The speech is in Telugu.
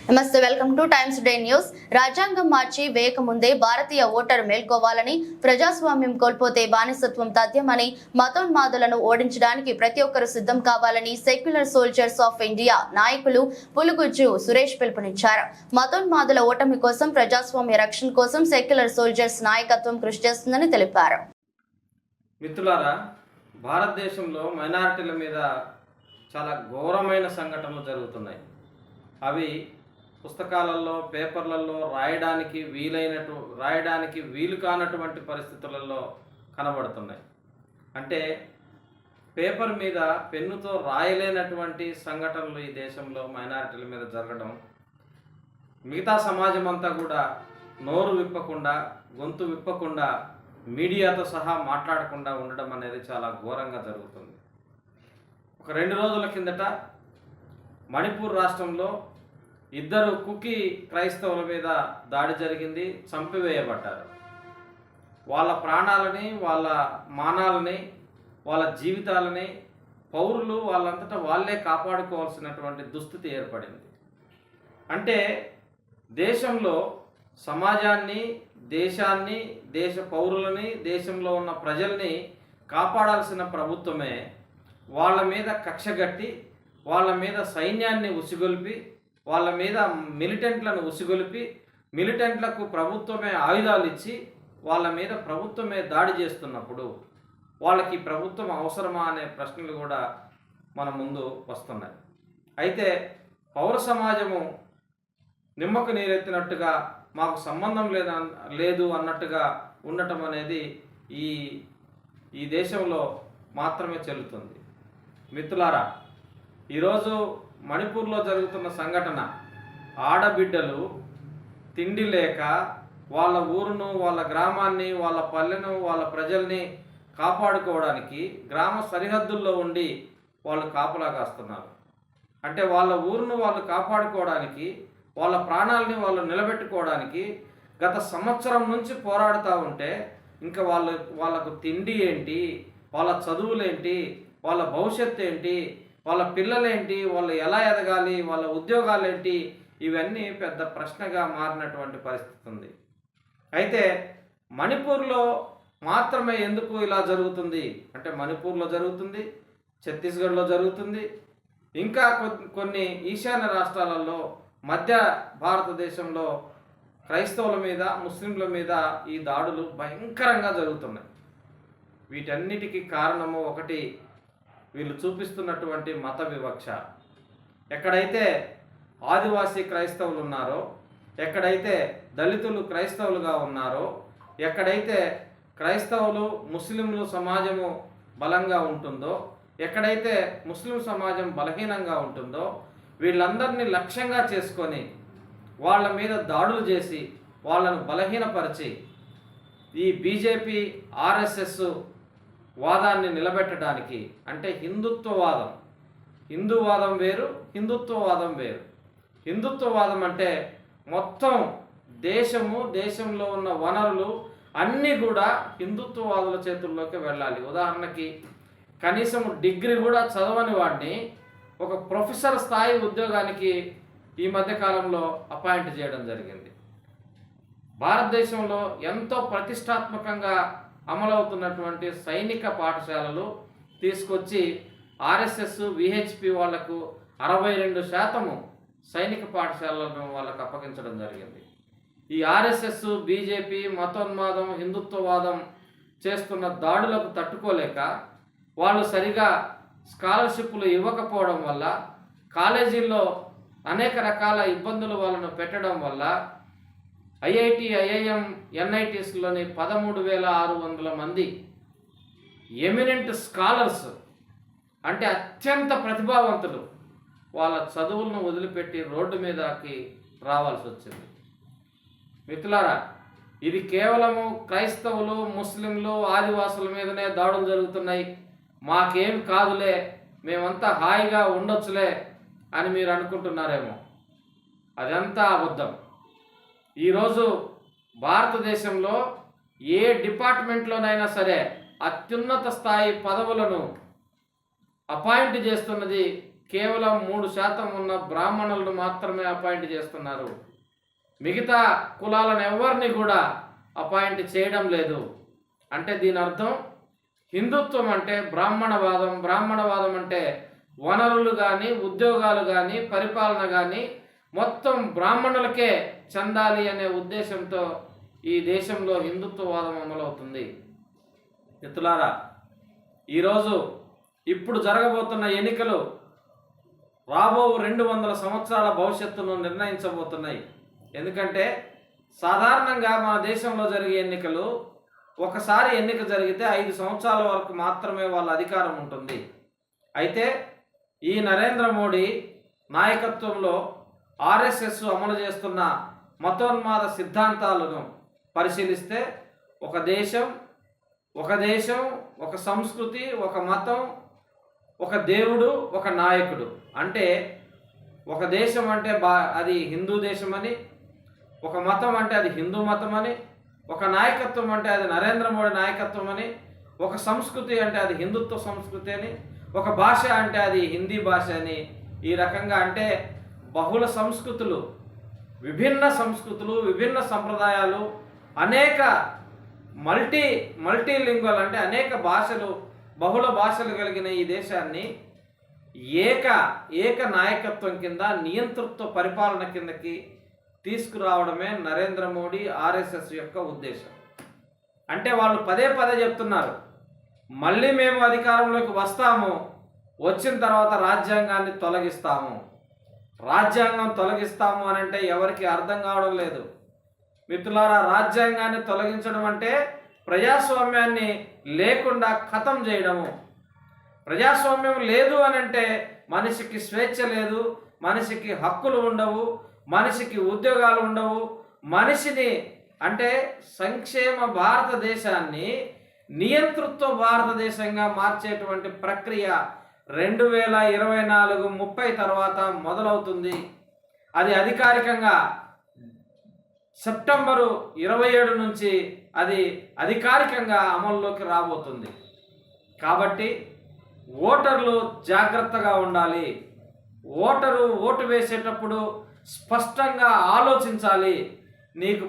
నమస్తే, welcome two times today news. రాజ్యాంగం మార్చి వేయకముందే భారతీయ ఓటరు మేల్కోవాలని, ప్రజాస్వామ్యం కోల్పోతే బానిసత్వం తథ్యమని, మతోన్మాదులను ఓడించడానికి ప్రతి ఒక్కరూ సిద్ధం కావాలని సెక్యులర్ సోల్జర్స్ ఆఫ్ ఇండియా నాయకులు పులుగుజ్జు సురేష్ పిలుపునిచ్చారు. మతోన్మాదుల ఓటమి కోసం, ప్రజాస్వామ్య రక్షణ కోసం సెక్యులర్ సోల్జర్స్ నాయకత్వం కృషి చేస్తుందని తెలిపారు. మిత్రులారా, భారతదేశంలో మైనారిటీల మీద చాలా ఘోరమైన సంఘటనలు జరుగుతున్నాయి. అవి పుస్తకాలలో, పేపర్లలో రాయడానికి వీలు కానటువంటి పరిస్థితులలో కనబడుతున్నాయి. అంటే పేపర్ మీద పెన్నుతో రాయలేనటువంటి సంఘటనలు ఈ దేశంలో మైనారిటీల మీద జరగడం, మిగతా సమాజం అంతా కూడా నోరు విప్పకుండా, గొంతు విప్పకుండా, మీడియాతో సహా మాట్లాడకుండా ఉండడం అనేది చాలా ఘోరంగా జరుగుతుంది. ఒక 2 రోజుల కిందట మణిపూర్ రాష్ట్రంలో 2 కుకీ క్రైస్తవుల మీద దాడి జరిగింది, చంపివేయబడ్డారు. వాళ్ళ ప్రాణాలని, వాళ్ళ మానాలని, వాళ్ళ జీవితాలని పౌరులు వాళ్ళంతటా వాళ్ళే కాపాడుకోవాల్సినటువంటి దుస్థితి ఏర్పడింది. అంటే దేశంలో సమాజాన్ని, దేశాన్ని, దేశ పౌరులని, దేశంలో ఉన్న ప్రజల్ని కాపాడాల్సిన ప్రభుత్వమే వాళ్ళ మీద కక్షగట్టి, వాళ్ళ మీద సైన్యాన్ని ఉసిగొల్పి, వాళ్ళ మీద మిలిటెంట్లను ఉసిగొలిపి, మిలిటెంట్లకు ప్రభుత్వమే ఆయుధాలు ఇచ్చి వాళ్ళ మీద ప్రభుత్వమే దాడి చేస్తున్నప్పుడు వాళ్ళకి ప్రభుత్వం అవసరమా అనే ప్రశ్నలు కూడా మన ముందు వస్తున్నాయి. అయితే పౌర సమాజము నిమ్మకు నీరెత్తినట్టుగా మాకు సంబంధం లేదు అన్నట్టుగా ఉండటం అనేది ఈ దేశంలో మాత్రమే చెల్లుతుంది. మిత్రులారా, ఈరోజు మణిపూర్లో జరుగుతున్న సంఘటన, ఆడబిడ్డలు తిండి లేక వాళ్ళ ఊరును, వాళ్ళ గ్రామాన్ని, వాళ్ళ పల్లెను, వాళ్ళ ప్రజల్ని కాపాడుకోవడానికి గ్రామ సరిహద్దుల్లో ఉండి వాళ్ళు కాపలా కాస్తున్నారు. అంటే వాళ్ళ ఊరును వాళ్ళు కాపాడుకోవడానికి, వాళ్ళ ప్రాణాలని వాళ్ళు నిలబెట్టుకోవడానికి గత సంవత్సరం నుంచి పోరాడుతూ ఉంటే ఇంకా వాళ్ళకు తిండి ఏంటి, వాళ్ళ చదువులేంటి, వాళ్ళ భవిష్యత్తు ఏంటి, వాళ్ళ పిల్లలేంటి, వాళ్ళు ఎలా ఎదగాలి, వాళ్ళ ఉద్యోగాలు ఏంటి, ఇవన్నీ పెద్ద ప్రశ్నగా మారినటువంటి పరిస్థితి ఉంది. అయితే మణిపూర్లో మాత్రమే ఎందుకు ఇలా జరుగుతుంది అంటే, మణిపూర్లో జరుగుతుంది, ఛత్తీస్గఢ్లో జరుగుతుంది, ఇంకా కొన్ని ఈశాన్య రాష్ట్రాలలో, మధ్య భారతదేశంలో క్రైస్తవుల మీద, ముస్లింల మీద ఈ దాడులు భయంకరంగా జరుగుతున్నాయి. వీటన్నిటికీ కారణము ఒకటి, వీళ్ళు చూపిస్తున్నటువంటి మత వివక్ష. ఎక్కడైతే ఆదివాసీ క్రైస్తవులు ఉన్నారో, ఎక్కడైతే దళితులు క్రైస్తవులుగా ఉన్నారో, ఎక్కడైతే క్రైస్తవులు ముస్లింలు సమాజము బలంగా ఉంటుందో, ఎక్కడైతే ముస్లిం సమాజం బలహీనంగా ఉంటుందో, వీళ్ళందరినీ లక్ష్యంగా చేసుకొని వాళ్ళ మీద దాడులు చేసి వాళ్ళను బలహీనపరిచి ఈ బీజేపీ, ఆర్ఎస్ఎస్ వాదాన్ని నిలబెట్టడానికి, అంటే హిందుత్వవాదం, హిందూవాదం వేరు, హిందుత్వవాదం వేరు. హిందుత్వవాదం అంటే మొత్తం దేశంలో ఉన్న వనరులు అన్నీ కూడా హిందుత్వవాదుల చేతుల్లోకి వెళ్ళాలి. ఉదాహరణకి కనీసం డిగ్రీ కూడా చదవని వాడిని ఒక ప్రొఫెసర్ స్థాయి ఉద్యోగానికి ఈ మధ్యకాలంలో అపాయింట్ చేయడం జరిగింది. భారతదేశంలో ఎంతో ప్రతిష్టాత్మకంగా అమలవుతున్నటువంటి సైనిక పాఠశాలలు తీసుకొచ్చి ఆర్ఎస్ఎస్, విహెచ్పి వాళ్లకు 62% సైనిక పాఠశాలను వాళ్ళకు అప్పగించడం జరిగింది. ఈ ఆర్ఎస్ఎస్, బీజేపీ మతోన్మాదం, హిందుత్వవాదం చేస్తున్న దాడులకు తట్టుకోలేక వాళ్ళు సరిగా స్కాలర్షిప్లు ఇవ్వకపోవడం వల్ల, కాలేజీల్లో అనేక రకాల ఇబ్బందులు వాళ్ళను పెట్టడం వల్ల ఐఐటి, ఐఐఎం, ఎన్ఐటీస్లోని 13,600 మంది ఎమినెంట్ స్కాలర్స్, అంటే అత్యంత ప్రతిభావంతులు, వాళ్ళ చదువులను వదిలిపెట్టి రోడ్డు మీదకి రావాల్సి వచ్చింది. మిత్రులారా, ఇది కేవలము క్రైస్తవులు, ముస్లింలు, ఆదివాసుల మీదనే దాడులు జరుగుతున్నాయి, మాకేం కాదులే, మేమంతా హాయిగా ఉండొచ్చులే అని మీరు అనుకుంటున్నారేమో. అదంతా అబద్ధం. ఈరోజు భారతదేశంలో ఏ డిపార్ట్మెంట్లోనైనా సరే అత్యున్నత స్థాయి పదవులను అపాయింట్ చేస్తున్నది కేవలం 3% ఉన్న బ్రాహ్మణులను మాత్రమే అపాయింట్ చేస్తున్నారు. మిగతా కులాలను ఎవరిని కూడా అపాయింట్ చేయడం లేదు. అంటే దీని అర్థం హిందుత్వం అంటే బ్రాహ్మణవాదం, బ్రాహ్మణవాదం అంటే వనరులు కానీ, ఉద్యోగాలు కానీ, పరిపాలన కానీ మొత్తం బ్రాహ్మణులకే చెందాలి అనే ఉద్దేశంతో ఈ దేశంలో హిందుత్వవాదం అమలవుతుంది. మిత్రులారా, ఈరోజు ఇప్పుడు జరగబోతున్న ఎన్నికలు రాబో 200 సంవత్సరాల భవిష్యత్తును నిర్ణయించబోతున్నాయి. ఎందుకంటే సాధారణంగా మన దేశంలో జరిగే ఎన్నికలు ఒకసారి ఎన్నిక జరిగితే 5 సంవత్సరాల వరకు మాత్రమే వాళ్ళ అధికారం ఉంటుంది. అయితే ఈ నరేంద్ర మోడీ నాయకత్వంలో ఆర్ఎస్ఎస్ అమలు చేస్తున్న మతోన్మాద సిద్ధాంతాలను పరిశీలిస్తే ఒక దేశం, ఒక సంస్కృతి, ఒక మతం, ఒక దేవుడు, ఒక నాయకుడు. అంటే ఒక దేశం అంటే అది హిందూ దేశం అని, ఒక మతం అంటే అది హిందూ మతం అని, ఒక నాయకత్వం అంటే అది నరేంద్ర మోడీ నాయకత్వం అని, ఒక సంస్కృతి అంటే అది హిందుత్వ సంస్కృతి అని, ఒక భాష అంటే అది హిందీ భాష అని, ఈ రకంగా అంటే బహుళ సంస్కృతులు, విభిన్న సంస్కృతులు, విభిన్న సంప్రదాయాలు, అనేక మల్టీలింగ్వల్ అంటే అనేక భాషలు, బహుళ భాషలు కలిగిన ఈ దేశాన్ని ఏక నాయకత్వం కింద, నియంతృత్వ పరిపాలన కిందకి తీసుకురావడమే నరేంద్ర మోడీ ఆర్ఎస్ఎస్ యొక్క ఉద్దేశం. అంటే వాళ్ళు పదే చెప్తున్నారు, మళ్ళీ మేము అధికారంలోకి వస్తాము, వచ్చిన తర్వాత రాజ్యాంగాన్ని తొలగిస్తాము. రాజ్యాంగం తొలగిస్తాము అని అంటే ఎవరికి అర్థం కావడం లేదు. మిత్రులారా, రాజ్యాంగాన్ని తొలగించడం అంటే ప్రజాస్వామ్యాన్ని లేకుండా ఖతం చేయడము. ప్రజాస్వామ్యం లేదు అని అంటే మనిషికి స్వేచ్ఛ లేదు, మనిషికి హక్కులు ఉండవు, మనిషికి ఉద్యోగాలు ఉండవు. మనిషిని అంటే సంక్షేమ భారతదేశాన్ని నియంతృత్వ భారతదేశంగా మార్చేటువంటి ప్రక్రియ 2024-30 తర్వాత మొదలవుతుంది. అది అధికారికంగా సెప్టెంబరు 27 నుంచి అది అధికారికంగా అమల్లోకి రాబోతుంది. కాబట్టి ఓటర్లు జాగ్రత్తగా ఉండాలి. ఓటు వేసేటప్పుడు స్పష్టంగా ఆలోచించాలి. నీకు